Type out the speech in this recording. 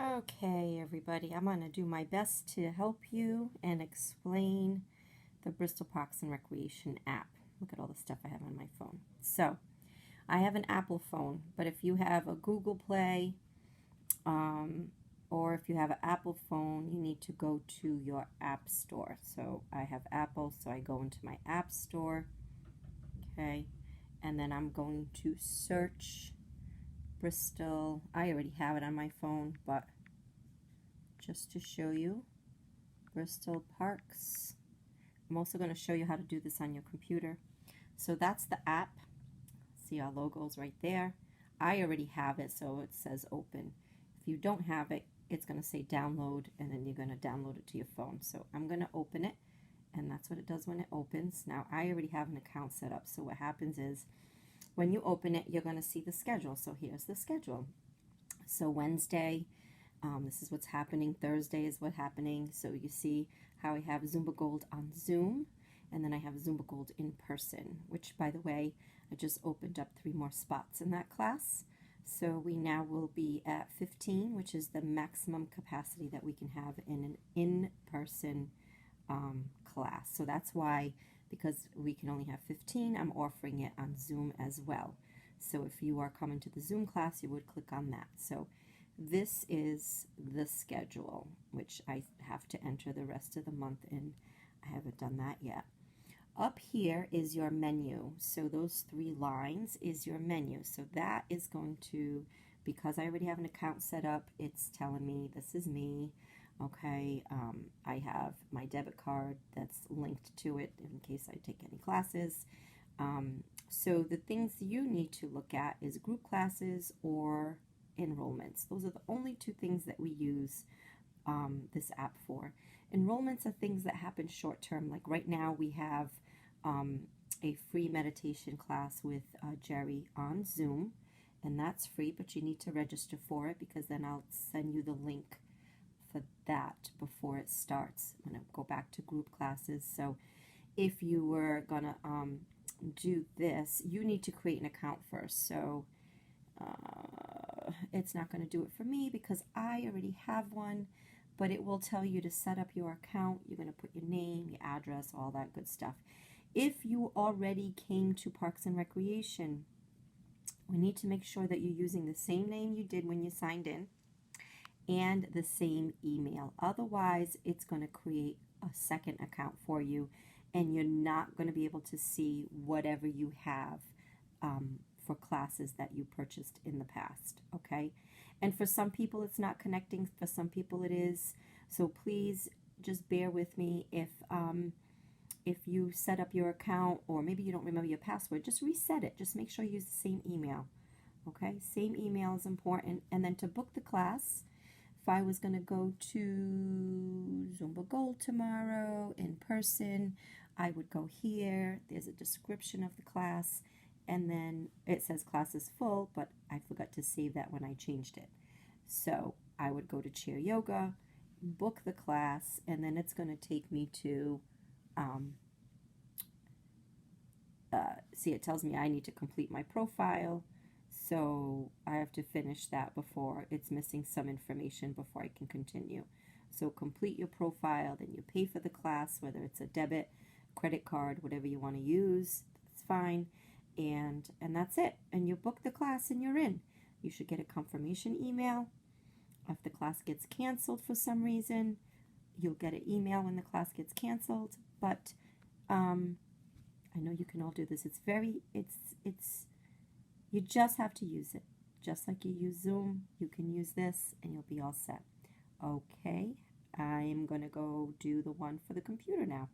Okay, everybody, I'm going to do my best to help you and explain the Bristol Parks and Recreation app. Look at all the stuff I have on my phone. So, I have an Apple phone, but if you have a Google Play or if you have an Apple phone, you need to go to your App Store. So, I have Apple, so I go into my App Store, okay, and then I'm going to search Bristol. I already have it on my phone, but just to show you, Bristol Parks. I'm also going to show you how to do this on your computer. So that's the app. See our logos right there. I already have it, so it says open. If you don't have it, it's going to say download, and then you're going to download it to your phone. So I'm going to open it, and that's what it does when it opens. Now I already have an account set up, so what happens is when you open it, you're going to see the schedule. So here's the schedule. So Wednesday, this is what's happening. Thursday is what's happening. So you see how I have Zumba Gold on Zoom, and then I have Zumba Gold in person, which, by the way, I just opened up 3 more spots in that class. So we now will be at 15, which is the maximum capacity that we can have in an in-person class. So that's why, because we can only have 15, I'm offering it on Zoom as well. So if you are coming to the Zoom class, you would click on that. So this is the schedule, which I have to enter the rest of the month in. I haven't done that yet. Up here is your menu. So those 3 lines is your menu. So that is going to, because I already have an account set up, it's telling me this is me. Okay, I have my debit card that's linked to it in case I take any classes. So the things you need to look at is group classes or enrollments. Those are the only 2 things that we use this app for. Enrollments are things that happen short term. Like right now we have a free meditation class with Jerry on Zoom, and that's free, but you need to register for it, because then I'll send you the link for that before it starts when I go back to group classes. So if you were gonna do this, you need to create an account first. So it's not going to do it for me because I already have one, but it will tell you to set up your account. You're going to put your name, your address, all that good stuff. If you already came to Parks and Recreation, we need to make sure that you're using the same name you did when you signed in and the same email. Otherwise, it's going to create a second account for you, and you're not going to be able to see whatever you have for classes that you purchased in the past, okay? And for some people it's not connecting, for some people it is. So please just bear with me. If you set up your account, or maybe you don't remember your password, just reset it. Just make sure you use the same email, okay? Same email is important. And then to book the class, if I was going to go to Zumba Gold tomorrow in person, I would go here. There's a description of the class, and then it says class is full, but I forgot to save that when I changed it. So I would go to chair yoga, book the class, and then it's going to take me to, see, it tells me I need to complete my profile. So I have to finish that before, it's missing some information before I can continue. So complete your profile, then you pay for the class, whether it's a debit, credit card, whatever you want to use, that's fine. And that's it. And you book the class and you're in. You should get a confirmation email. If the class gets canceled for some reason, you'll get an email when the class gets canceled. But I know you can all do this. You just have to use it. Just like you use Zoom, you can use this and you'll be all set. Okay, I'm going to go do the one for the computer now.